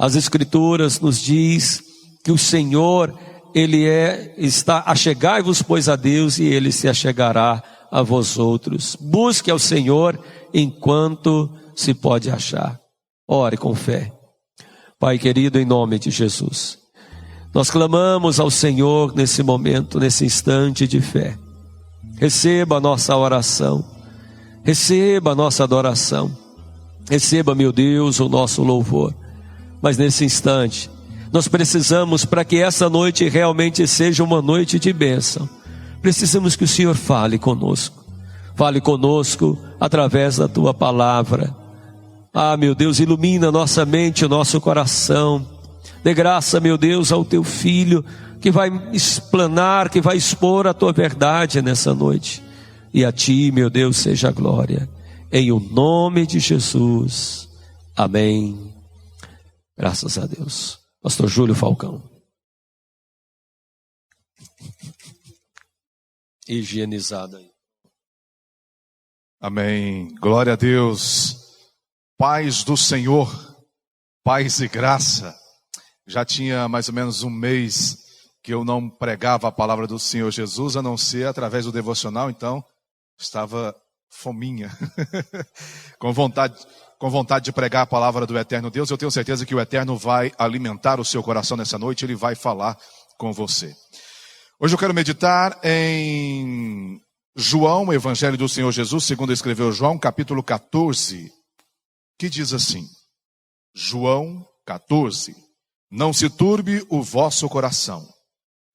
As Escrituras nos diz que o Senhor, está achegai-vos, pois, a Deus, e Ele se achegará a vós outros. Busque ao Senhor enquanto se pode achar. Ore com fé. Pai querido, em nome de Jesus, nós clamamos ao Senhor nesse momento, nesse instante de fé. Receba a nossa oração, receba a nossa adoração, receba, meu Deus, o nosso louvor. Mas nesse instante, nós precisamos, para que essa noite realmente seja uma noite de bênção, precisamos que o Senhor fale conosco através da Tua palavra. Ah, meu Deus, ilumina nossa mente, o nosso coração. Dê graça, meu Deus, ao Teu Filho, que vai explanar, que vai expor a Tua verdade nessa noite. E a Ti, meu Deus, seja a glória. Em o nome de Jesus. Amém. Graças a Deus. Pastor Júlio Falcão. Higienizado aí. Amém. Glória a Deus. Paz do Senhor, paz e graça. Já tinha mais ou menos um mês que eu não pregava a palavra do Senhor Jesus, a não ser através do devocional, então estava fominha, com vontade de pregar a palavra do eterno Deus. Eu tenho certeza que o eterno vai alimentar o seu coração nessa noite, ele vai falar com você. Hoje eu quero meditar em João, Evangelho do Senhor Jesus, segundo escreveu João, capítulo 14, que diz assim, João 14, não se turbe o vosso coração,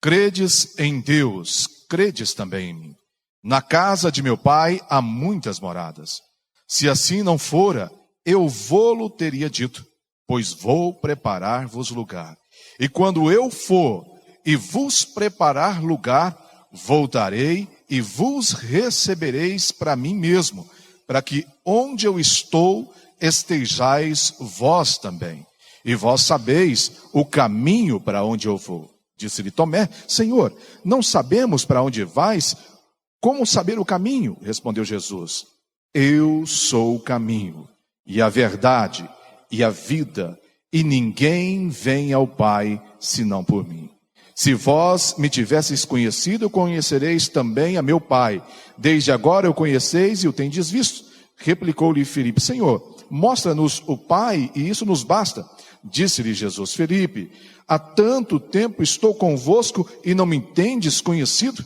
credes em Deus, credes também em mim. Na casa de meu pai há muitas moradas. Se assim não fora, eu vô-lo teria dito, pois vou preparar-vos lugar. E quando eu for e vos preparar lugar, voltarei e vos recebereis para mim mesmo, para que onde eu estou estejais vós também. E vós sabeis o caminho para onde eu vou. Disse-lhe Tomé, Senhor, não sabemos para onde vais, como saber o caminho? Respondeu Jesus, eu sou o caminho, e a verdade, e a vida, e ninguém vem ao Pai, senão por mim. Se vós me tivesseis conhecido, conhecereis também a meu Pai. Desde agora o conheceis e o tendes visto. Replicou-lhe Filipe, Senhor, mostra-nos o Pai, e isso nos basta. Disse-lhe Jesus, Filipe, há tanto tempo estou convosco e não me tendes conhecido?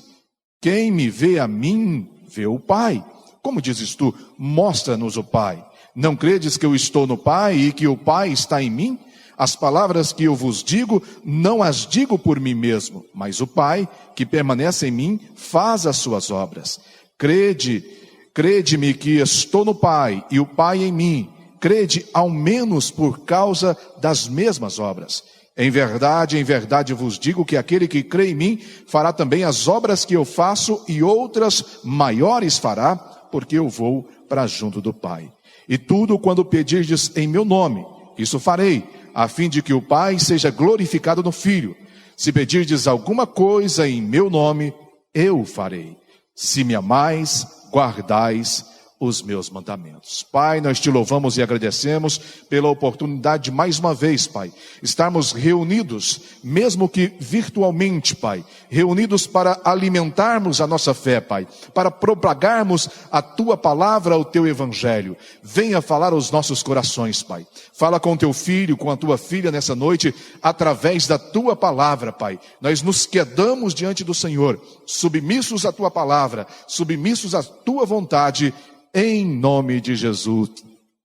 Quem me vê a mim, vê o Pai. Como dizes tu, mostra-nos o Pai. Não credes que eu estou no Pai e que o Pai está em mim? As palavras que eu vos digo, não as digo por mim mesmo, mas o Pai, que permanece em mim, faz as suas obras. Crede-me que estou no Pai e o Pai em mim. Crede ao menos por causa das mesmas obras. Em verdade vos digo que aquele que crê em mim fará também as obras que eu faço e outras maiores fará, porque eu vou para junto do Pai. E tudo quando pedirdes em meu nome, isso farei, a fim de que o Pai seja glorificado no Filho. Se pedirdes alguma coisa em meu nome, eu farei. Se me amais, guardais os meus mandamentos. Pai, nós te louvamos e agradecemos pela oportunidade de mais uma vez, Pai, estarmos reunidos, mesmo que virtualmente, Pai, reunidos para alimentarmos a nossa fé, Pai, para propagarmos a Tua palavra, o Teu Evangelho. Venha falar aos nossos corações, Pai. Fala com Teu Filho, com a Tua Filha nessa noite, através da Tua palavra, Pai. Nós nos quedamos diante do Senhor, submissos à Tua palavra, submissos à Tua vontade, em nome de Jesus,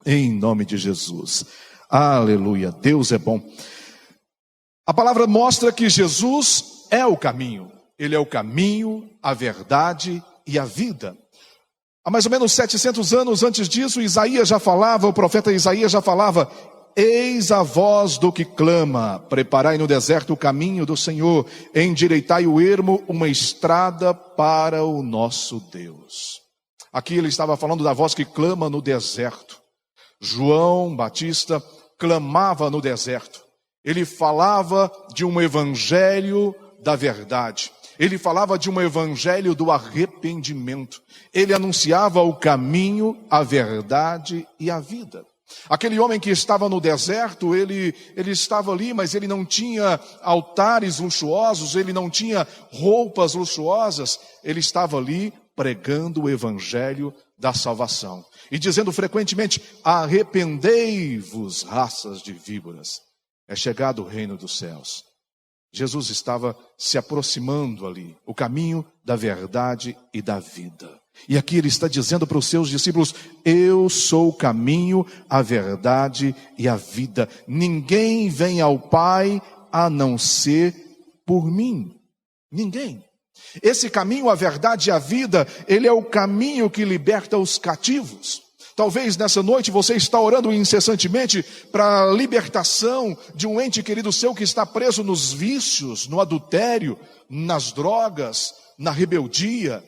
em nome de Jesus. Aleluia, Deus é bom. A palavra mostra que Jesus é o caminho. Ele é o caminho, a verdade e a vida. Há mais ou menos 700 anos antes disso, Isaías já falava, o profeta Isaías já falava, eis a voz do que clama, preparai no deserto o caminho do Senhor, endireitai o ermo, uma estrada para o nosso Deus. Aqui ele estava falando da voz que clama no deserto. João Batista clamava no deserto. Ele falava de um evangelho da verdade. Ele falava de um evangelho do arrependimento. Ele anunciava o caminho, a verdade e a vida. Aquele homem que estava no deserto, ele estava ali, mas ele não tinha altares luxuosos, ele não tinha roupas luxuosas, ele estava ali pregando o evangelho da salvação e dizendo frequentemente: arrependei-vos, raças de víboras, é chegado o reino dos céus. Jesus estava se aproximando ali, o caminho da verdade e da vida. E aqui ele está dizendo para os seus discípulos: eu sou o caminho, a verdade e a vida. Ninguém vem ao Pai a não ser por mim. Ninguém. Esse caminho, a verdade e a vida, ele é o caminho que liberta os cativos. Talvez nessa noite você está orando incessantemente para a libertação de um ente querido seu que está preso nos vícios, no adultério, nas drogas, na rebeldia.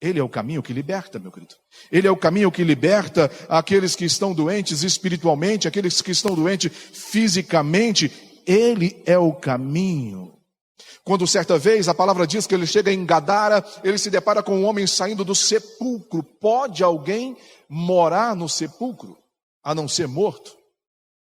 Ele é o caminho que liberta, meu querido. Ele é o caminho que liberta aqueles que estão doentes espiritualmente, aqueles que estão doentes fisicamente. Ele é o caminho. Quando certa vez a palavra diz que ele chega em Gadara, ele se depara com um homem saindo do sepulcro. Pode alguém morar no sepulcro, a não ser morto?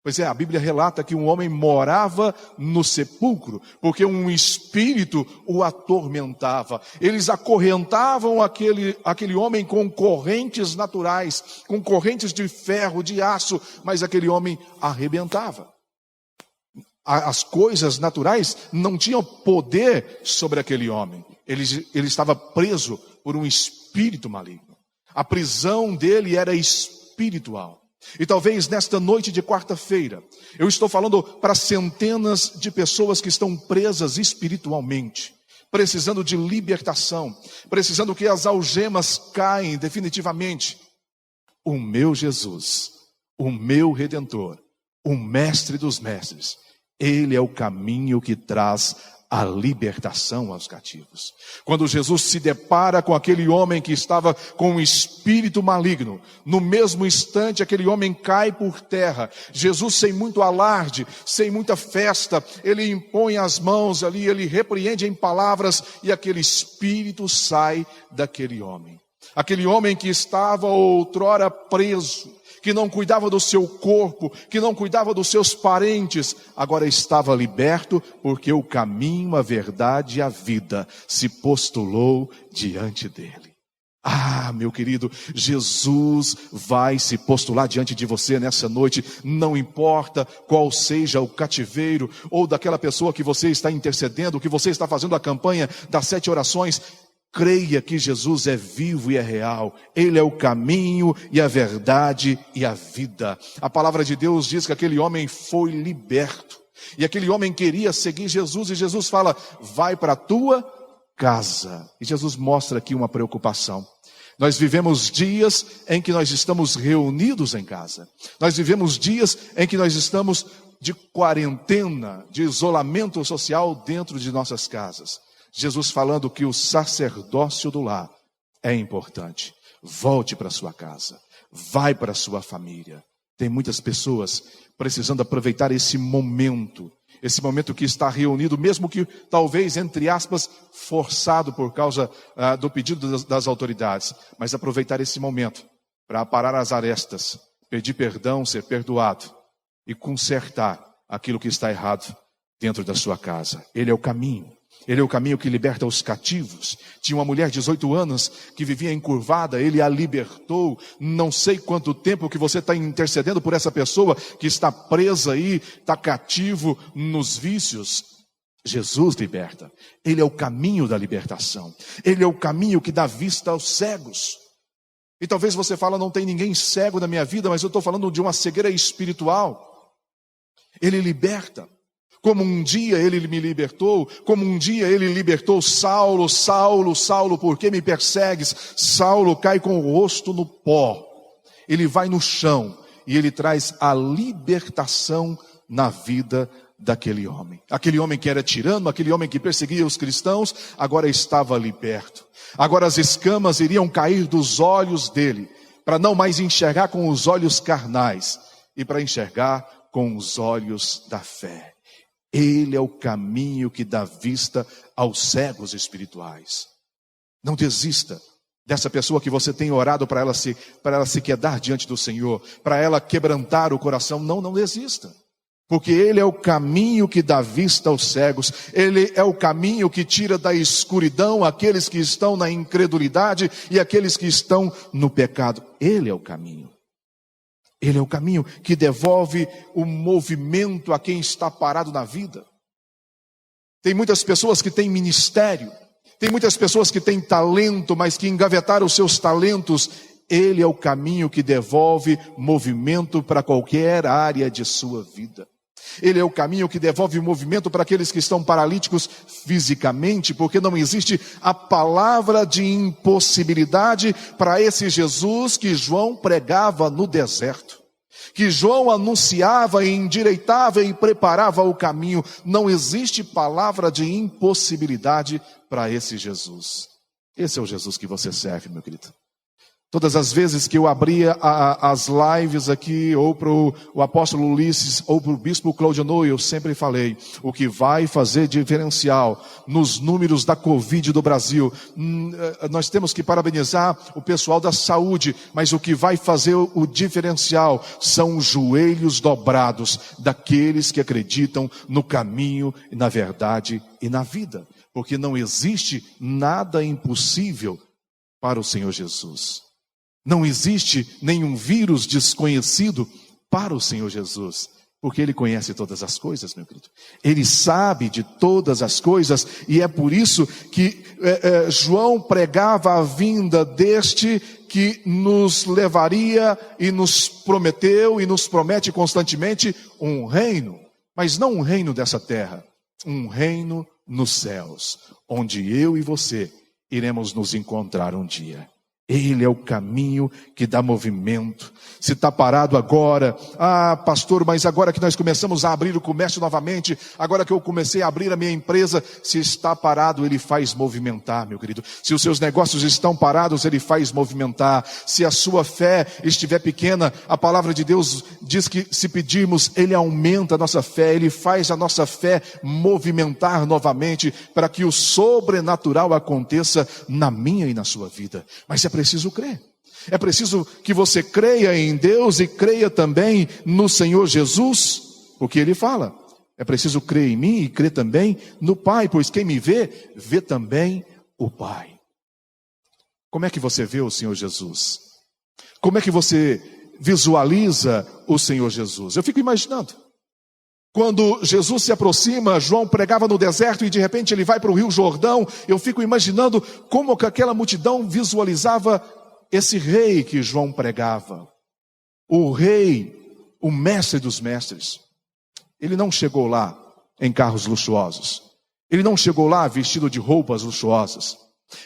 Pois é, a Bíblia relata que um homem morava no sepulcro, porque um espírito o atormentava. Eles acorrentavam aquele homem com correntes naturais, com correntes de ferro, de aço, mas aquele homem arrebentava. As coisas naturais não tinham poder sobre aquele homem. Ele estava preso por um espírito maligno. A prisão dele era espiritual. E talvez nesta noite de quarta-feira, eu estou falando para centenas de pessoas que estão presas espiritualmente, precisando de libertação, precisando que as algemas caem definitivamente. O meu Jesus, o meu Redentor, o Mestre dos Mestres, Ele é o caminho que traz a libertação aos cativos. Quando Jesus se depara com aquele homem que estava com um espírito maligno, no mesmo instante aquele homem cai por terra. Jesus, sem muito alarde, sem muita festa, ele impõe as mãos ali, ele repreende em palavras e aquele espírito sai daquele homem. Aquele homem que estava outrora preso, que não cuidava do seu corpo, que não cuidava dos seus parentes, agora estava liberto, porque o caminho, a verdade e a vida se postulou diante dele. Ah, meu querido, Jesus vai se postular diante de você nessa noite, não importa qual seja o cativeiro, ou daquela pessoa que você está intercedendo, que você está fazendo a campanha das 7 orações, creia que Jesus é vivo e é real. Ele é o caminho e a verdade e a vida. A palavra de Deus diz que aquele homem foi liberto. E aquele homem queria seguir Jesus. E Jesus fala: vai para a tua casa. E Jesus mostra aqui uma preocupação. Nós vivemos dias em que nós estamos reunidos em casa. Nós vivemos dias em que nós estamos de quarentena, de isolamento social dentro de nossas casas. Jesus falando que o sacerdócio do lar é importante. Volte para sua casa, vai para sua família. Tem muitas pessoas precisando aproveitar esse momento que está reunido, mesmo que talvez, entre aspas, forçado por causa do pedido das autoridades, mas aproveitar esse momento para aparar as arestas, pedir perdão, ser perdoado e consertar aquilo que está errado dentro da sua casa. Ele é o caminho. Ele é o caminho que liberta os cativos. Tinha uma mulher de 18 anos que vivia encurvada, ele a libertou. Não sei quanto tempo que você está intercedendo por essa pessoa que está presa aí, está cativo nos vícios. Jesus liberta. Ele é o caminho da libertação. Ele é o caminho que dá vista aos cegos. E talvez você fale: não tem ninguém cego na minha vida, mas eu estou falando de uma cegueira espiritual. Ele liberta. Como um dia ele me libertou, como um dia ele libertou Saulo. Saulo, Saulo, por que me persegues? Saulo cai com o rosto no pó. Ele vai no chão e ele traz a libertação na vida daquele homem. Aquele homem que era tirano, aquele homem que perseguia os cristãos, agora estava liberto. Agora as escamas iriam cair dos olhos dele, para não mais enxergar com os olhos carnais, e para enxergar com os olhos da fé. Ele é o caminho que dá vista aos cegos espirituais. Não desista dessa pessoa que você tem orado para ela se quedar diante do Senhor, para ela quebrantar o coração. Não desista. Porque Ele é o caminho que dá vista aos cegos. Ele é o caminho que tira da escuridão aqueles que estão na incredulidade e aqueles que estão no pecado. Ele é o caminho. Ele é o caminho que devolve o movimento a quem está parado na vida. Tem muitas pessoas que têm ministério, tem muitas pessoas que têm talento, mas que engavetaram os seus talentos. Ele é o caminho que devolve movimento para qualquer área de sua vida. Ele é o caminho que devolve movimento para aqueles que estão paralíticos fisicamente, porque não existe a palavra de impossibilidade para esse Jesus que João pregava no deserto, que João anunciava e endireitava e preparava o caminho. Não existe palavra de impossibilidade para esse Jesus. Esse é o Jesus que você serve, meu querido. Todas as vezes que eu abria as lives aqui, ou para o apóstolo Ulisses, ou para o bispo Claudio Noy, eu sempre falei, o que vai fazer diferencial nos números da Covid do Brasil, nós temos que parabenizar o pessoal da saúde, mas o que vai fazer o diferencial são os joelhos dobrados daqueles que acreditam no caminho, na verdade e na vida, porque não existe nada impossível para o Senhor Jesus. Não existe nenhum vírus desconhecido para o Senhor Jesus, porque Ele conhece todas as coisas, meu querido. Ele sabe de todas as coisas, e é por isso que João pregava a vinda deste que nos levaria e nos prometeu e nos promete constantemente um reino, mas não um reino dessa terra, um reino nos céus, onde eu e você iremos nos encontrar um dia. Ele é o caminho que dá movimento. Se está parado agora, pastor, mas agora que nós começamos a abrir o comércio novamente, agora que eu comecei a abrir a minha empresa, se está parado, Ele faz movimentar, meu querido. Se os seus negócios estão parados, Ele faz movimentar. Se a sua fé estiver pequena, a palavra de Deus diz que se pedirmos, Ele aumenta a nossa fé, Ele faz a nossa fé movimentar novamente, para que o sobrenatural aconteça na minha e na sua vida. Mas é preciso crer. É preciso que você creia em Deus e creia também no Senhor Jesus, porque Ele fala. É preciso crer em mim e crer também no Pai, pois quem me vê, vê também o Pai. Como é que você vê o Senhor Jesus? Como é que você visualiza o Senhor Jesus? Eu fico imaginando. Quando Jesus se aproxima, João pregava no deserto e de repente ele vai para o Rio Jordão. Eu fico imaginando como que aquela multidão visualizava esse rei que João pregava. O rei, o mestre dos mestres. Ele não chegou lá em carros luxuosos. Ele não chegou lá vestido de roupas luxuosas.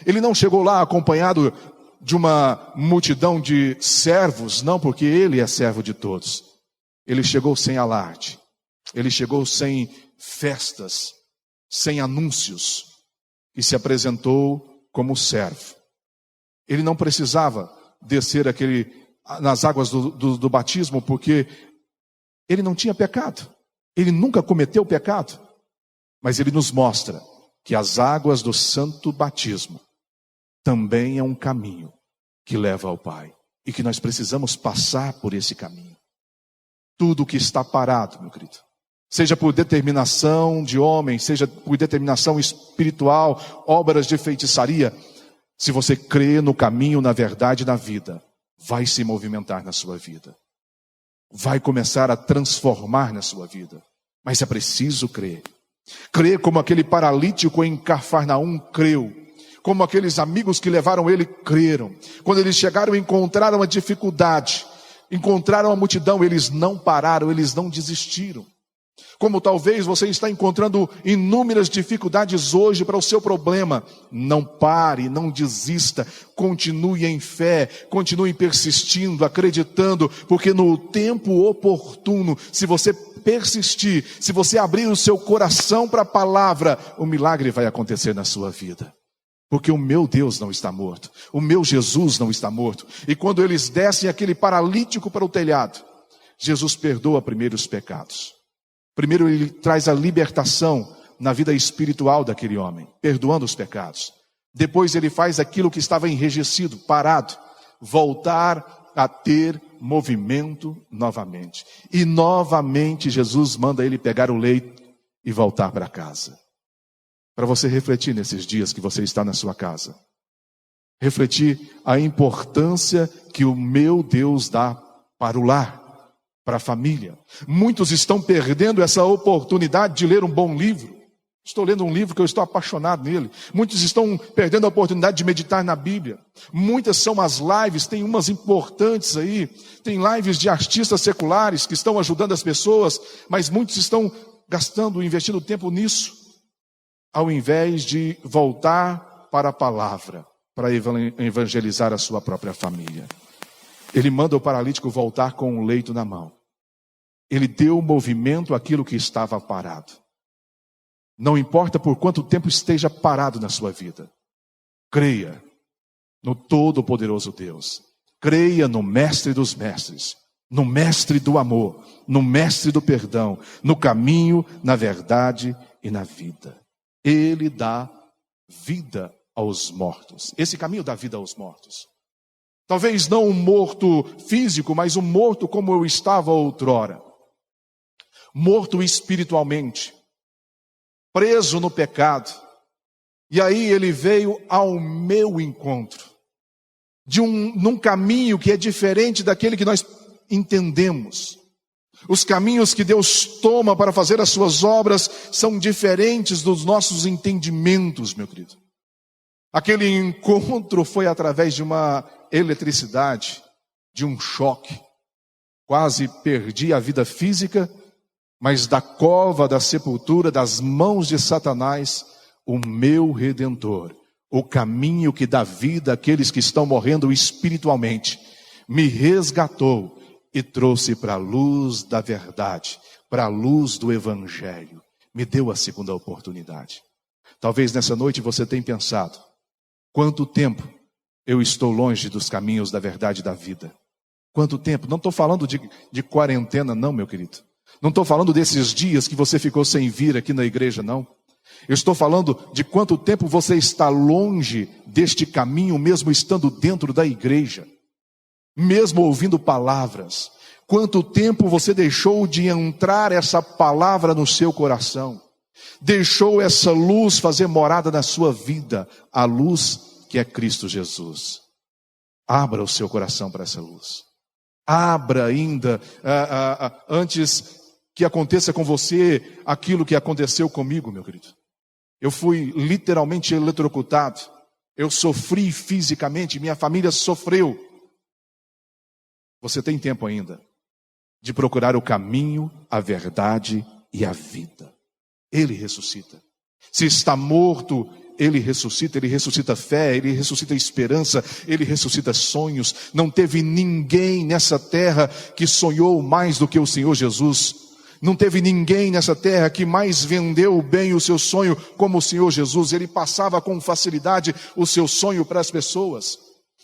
Ele não chegou lá acompanhado de uma multidão de servos, não, porque ele é servo de todos. Ele chegou sem alarde. Ele chegou sem festas, sem anúncios, e se apresentou como servo. Ele não precisava descer nas águas do batismo, porque ele não tinha pecado. Ele nunca cometeu pecado. Mas ele nos mostra que as águas do santo batismo também é um caminho que leva ao Pai. E que nós precisamos passar por esse caminho. Tudo que está parado, meu querido, seja por determinação de homem, seja por determinação espiritual, obras de feitiçaria, se você crê no caminho, na verdade e na vida, vai se movimentar na sua vida. Vai começar a transformar na sua vida. Mas é preciso crer. Crer como aquele paralítico em Cafarnaum creu. Como aqueles amigos que levaram ele creram. Quando eles chegaram e encontraram a dificuldade, encontraram a multidão, eles não pararam, eles não desistiram. Como talvez você está encontrando inúmeras dificuldades hoje para o seu problema. Não pare, não desista, continue em fé, continue persistindo, acreditando, porque no tempo oportuno, se você persistir, se você abrir o seu coração para a palavra, o milagre vai acontecer na sua vida. Porque o meu Deus não está morto, o meu Jesus não está morto. E quando eles descem aquele paralítico para o telhado, Jesus perdoa primeiro os pecados. Primeiro ele traz a libertação na vida espiritual daquele homem, perdoando os pecados. Depois ele faz aquilo que estava enrijecido, parado, voltar a ter movimento novamente. E novamente Jesus manda ele pegar o leito e voltar para casa. Para você refletir nesses dias que você está na sua casa. Refletir a importância que o meu Deus dá para o lar, para a família. Muitos estão perdendo essa oportunidade de ler um bom livro. Estou lendo um livro que eu estou apaixonado nele. Muitos estão perdendo a oportunidade de meditar na Bíblia. Muitas são as lives, tem umas importantes aí. Tem lives de artistas seculares que estão ajudando as pessoas, mas muitos estão gastando, investindo tempo nisso, ao invés de voltar para a palavra, para evangelizar a sua própria família. Ele manda o paralítico voltar com o leito na mão. Ele deu movimento àquilo que estava parado. Não importa por quanto tempo esteja parado na sua vida. Creia no Todo-Poderoso Deus. Creia no Mestre dos Mestres, no Mestre do amor, no Mestre do perdão, no caminho, na verdade e na vida. Ele dá vida aos mortos. Esse caminho dá vida aos mortos. Talvez não um morto físico, mas um morto como eu estava outrora. Morto espiritualmente. Preso no pecado. E aí ele veio ao meu encontro. Num caminho que é diferente daquele que nós entendemos. Os caminhos que Deus toma para fazer as suas obras são diferentes dos nossos entendimentos, meu querido. Aquele encontro foi através de uma eletricidade, de um choque. Quase perdi a vida física, mas da cova, da sepultura, das mãos de Satanás, o meu Redentor, o caminho que dá vida àqueles que estão morrendo espiritualmente, me resgatou e trouxe para a luz da verdade, para a luz do Evangelho. Me deu a segunda oportunidade. Talvez nessa noite você tenha pensado, quanto tempo eu estou longe dos caminhos da verdade e da vida? Quanto tempo? Não estou falando de quarentena não, meu querido. Não estou falando desses dias que você ficou sem vir aqui na igreja, não. Eu estou falando de quanto tempo você está longe deste caminho, mesmo estando dentro da igreja. Mesmo ouvindo palavras. Quanto tempo você deixou de entrar essa palavra no seu coração. Deixou essa luz fazer morada na sua vida. A luz que é Cristo Jesus. Abra o seu coração para essa luz. Abra ainda, antes que aconteça com você aquilo que aconteceu comigo, meu querido. Eu fui literalmente eletrocutado. Eu sofri fisicamente, minha família sofreu. Você tem tempo ainda de procurar o caminho, a verdade e a vida. Ele ressuscita. Se está morto, ele ressuscita fé, ele ressuscita esperança, ele ressuscita sonhos. Não teve ninguém nessa terra que sonhou mais do que o Senhor Jesus. Não teve ninguém nessa terra que mais vendeu bem o seu sonho como o Senhor Jesus. Ele passava com facilidade o seu sonho para as pessoas.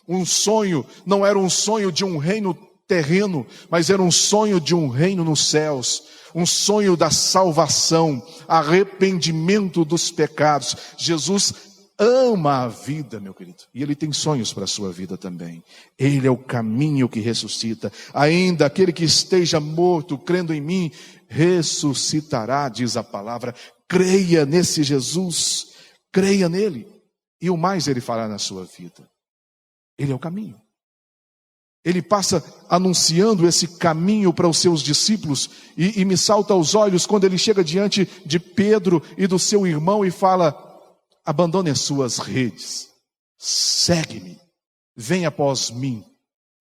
Um sonho não era um sonho de um reino terreno, mas era um sonho de um reino nos céus. Um sonho da salvação, arrependimento dos pecados. Jesus ama a vida, meu querido. E Ele tem sonhos para a sua vida também. Ele é o caminho que ressuscita. Ainda aquele que esteja morto, crendo em mim, ressuscitará, diz a palavra. Creia nesse Jesus. Creia nele. E o mais Ele fará na sua vida. Ele é o caminho. Ele passa anunciando esse caminho para os seus discípulos e me salta aos olhos quando ele chega diante de Pedro e do seu irmão e fala: abandone as suas redes, segue-me, venha após mim.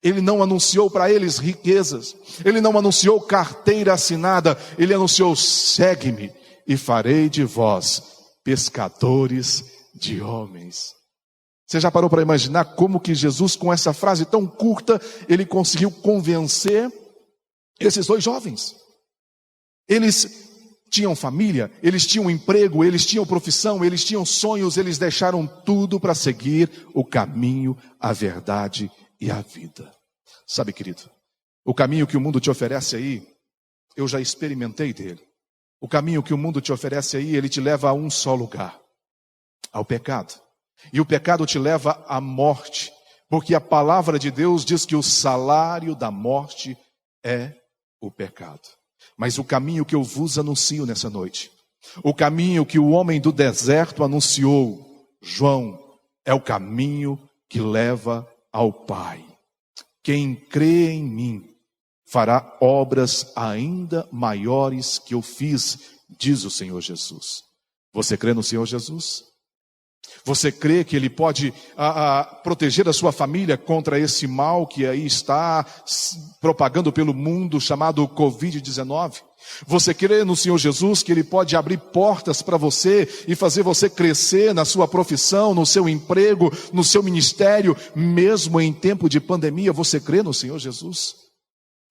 Ele não anunciou para eles riquezas, ele não anunciou carteira assinada, ele anunciou: segue-me e farei de vós pescadores de homens. Você já parou para imaginar como que Jesus, com essa frase tão curta, ele conseguiu convencer esses dois jovens? Eles tinham família, eles tinham emprego, eles tinham profissão, eles tinham sonhos, eles deixaram tudo para seguir o caminho, a verdade e a vida. Sabe, querido, o caminho que o mundo te oferece aí, eu já experimentei dele. O caminho que o mundo te oferece aí, ele te leva a um só lugar, ao pecado. E o pecado te leva à morte, porque a palavra de Deus diz que o salário da morte é o pecado. Mas o caminho que eu vos anuncio nessa noite, o caminho que o homem do deserto anunciou, João, é o caminho que leva ao Pai. Quem crê em mim fará obras ainda maiores que eu fiz, diz o Senhor Jesus. Você crê no Senhor Jesus? Você crê que Ele pode proteger a sua família contra esse mal que aí está propagando pelo mundo, chamado Covid-19? Você crê no Senhor Jesus que Ele pode abrir portas para você e fazer você crescer na sua profissão, no seu emprego, no seu ministério, mesmo em tempo de pandemia? Você crê no Senhor Jesus?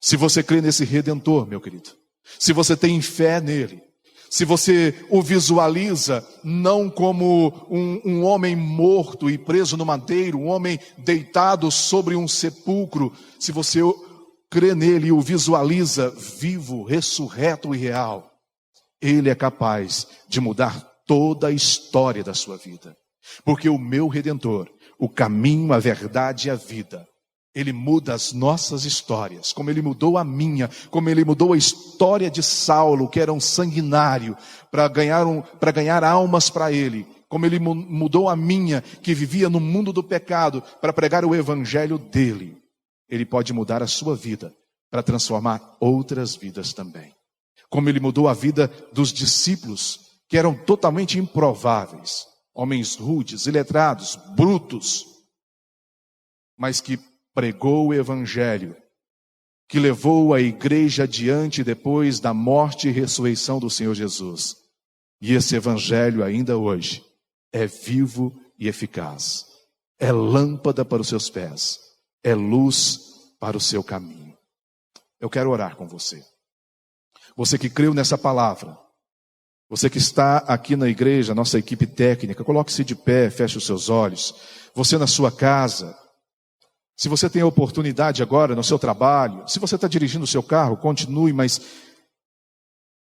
Se você crê nesse Redentor, meu querido, se você tem fé nele, se você o visualiza não como um homem morto e preso no madeiro, um homem deitado sobre um sepulcro, se você crê nele e o visualiza vivo, ressurreto e real, ele é capaz de mudar toda a história da sua vida. Porque o meu Redentor, o caminho, a verdade e a vida, ele muda as nossas histórias, como ele mudou a minha, como ele mudou a história de Saulo, que era um sanguinário, para ganhar almas para ele, como ele mudou a minha, que vivia no mundo do pecado, para pregar o evangelho dele. Ele pode mudar a sua vida, para transformar outras vidas também. Como ele mudou a vida dos discípulos, que eram totalmente improváveis, homens rudes, iletrados, brutos, mas que pregou o evangelho, que levou a igreja adiante depois da morte e ressurreição do Senhor Jesus. E esse evangelho ainda hoje é vivo e eficaz. É lâmpada para os seus pés, é luz para o seu caminho. Eu quero orar com você. Você que creu nessa palavra, você que está aqui na igreja, nossa equipe técnica, coloque-se de pé, feche os seus olhos. Você na sua casa, se você tem a oportunidade agora no seu trabalho, se você está dirigindo o seu carro, continue, mas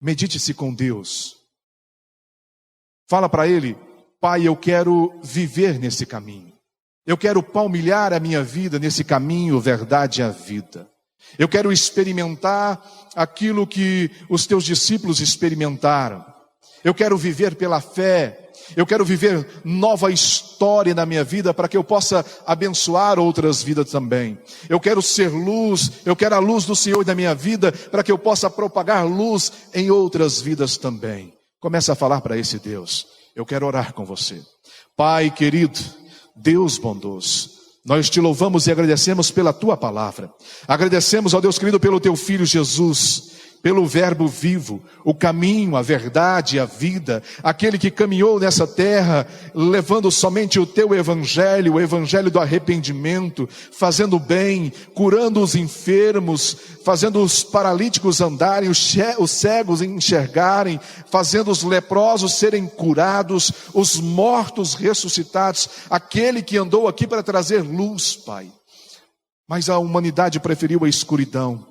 medite-se com Deus. Fala para Ele: Pai, eu quero viver nesse caminho. Eu quero palmilhar a minha vida nesse caminho, verdade e a vida. Eu quero experimentar aquilo que os teus discípulos experimentaram. Eu quero viver pela fé. Eu quero viver nova história na minha vida para que eu possa abençoar outras vidas também. Eu quero ser luz, eu quero a luz do Senhor na minha vida para que eu possa propagar luz em outras vidas também. Começa a falar para esse Deus. Eu quero orar com você. Pai querido, Deus bondoso, nós te louvamos e agradecemos pela tua palavra. Agradecemos, ó Deus querido, pelo teu Filho Jesus, pelo verbo vivo, o caminho, a verdade, a vida, aquele que caminhou nessa terra, levando somente o teu evangelho, o evangelho do arrependimento, fazendo bem, curando os enfermos, fazendo os paralíticos andarem, os cegos enxergarem, fazendo os leprosos serem curados, os mortos ressuscitados, aquele que andou aqui para trazer luz, Pai. Mas a humanidade preferiu a escuridão.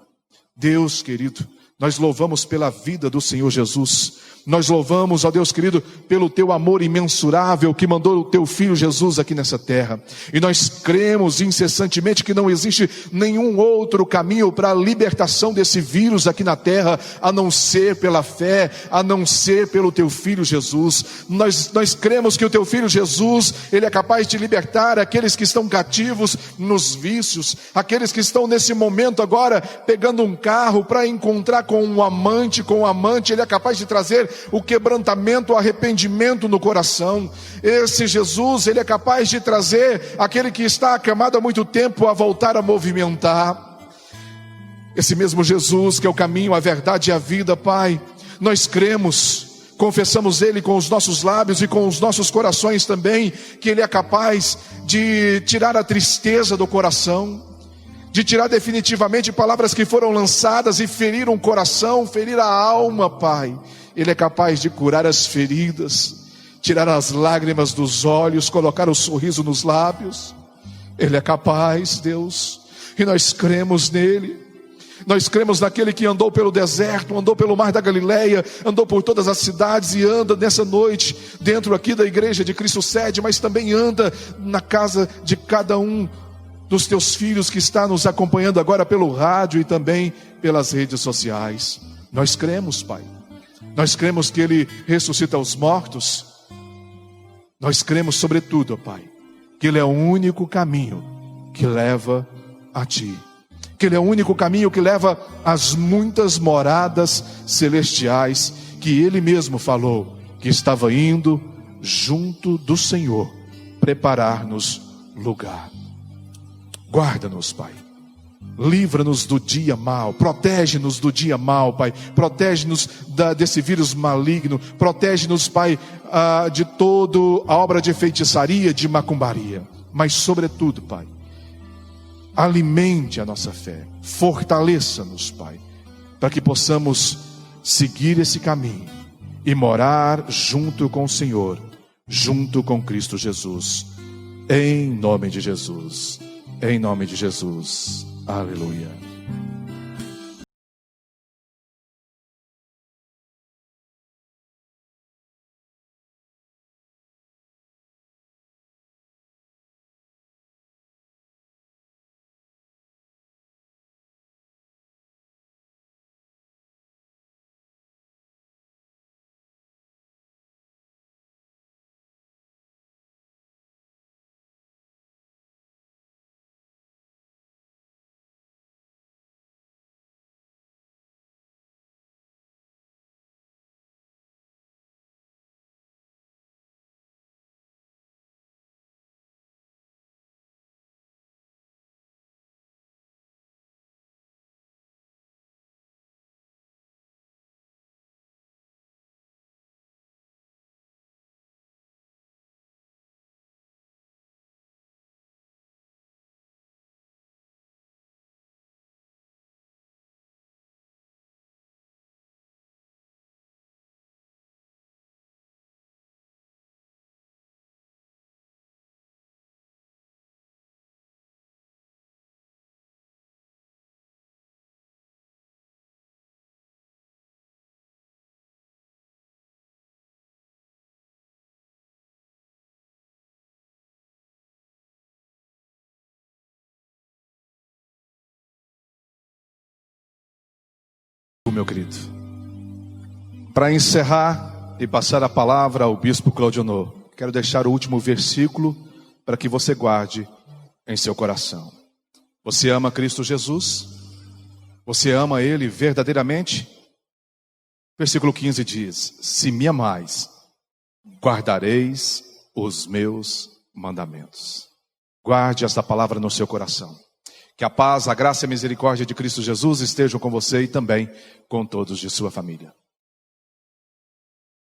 Deus querido, nós louvamos pela vida do Senhor Jesus. Nós louvamos, ó Deus querido, pelo teu amor imensurável que mandou o teu Filho Jesus aqui nessa terra. E nós cremos incessantemente que não existe nenhum outro caminho para a libertação desse vírus aqui na terra, a não ser pela fé, a não ser pelo teu Filho Jesus. Nós cremos que o teu Filho Jesus, ele é capaz de libertar aqueles que estão cativos nos vícios, aqueles que estão nesse momento agora pegando um carro para encontrar com um amante, ele é capaz de trazer o quebrantamento, o arrependimento no coração. Esse Jesus, ele é capaz de trazer aquele que está acamado há muito tempo a voltar a movimentar. Esse mesmo Jesus que é o caminho, a verdade e a vida, Pai, nós cremos, confessamos ele com os nossos lábios e com os nossos corações também, que ele é capaz de tirar a tristeza do coração, de tirar definitivamente palavras que foram lançadas e feriram o coração, ferir a alma, Pai. Ele é capaz de curar as feridas, tirar as lágrimas dos olhos, colocar o sorriso nos lábios. Ele é capaz, Deus, e nós cremos nele. Nós cremos naquele que andou pelo deserto, andou pelo mar da Galileia, andou por todas as cidades e anda nessa noite dentro aqui da igreja de Cristo Sede, mas também anda na casa de cada um dos teus filhos que está nos acompanhando agora pelo rádio e também pelas redes sociais. Nós cremos, Pai. Nós cremos que Ele ressuscita os mortos. Nós cremos, sobretudo, Pai, que Ele é o único caminho que leva a Ti. Que Ele é o único caminho que leva às muitas moradas celestiais que Ele mesmo falou que estava indo junto do Senhor preparar-nos lugar. Guarda-nos, Pai. Livra-nos do dia mau, protege-nos do dia mau, Pai. Protege-nos desse vírus maligno. Protege-nos, Pai, de toda a obra de feitiçaria, de macumbaria. Mas, sobretudo, Pai, alimente a nossa fé. Fortaleça-nos, Pai, para que possamos seguir esse caminho e morar junto com o Senhor, junto com Cristo Jesus. Em nome de Jesus. Em nome de Jesus. Aleluia. Meu querido, para encerrar e passar a palavra ao bispo Claudionor, quero deixar o último versículo para que você guarde em seu coração. Você ama Cristo Jesus? Você ama Ele verdadeiramente? Versículo 15 diz: se me amais, guardareis os meus mandamentos. Guarde esta palavra no seu coração. Que a paz, a graça e a misericórdia de Cristo Jesus estejam com você e também com todos de sua família.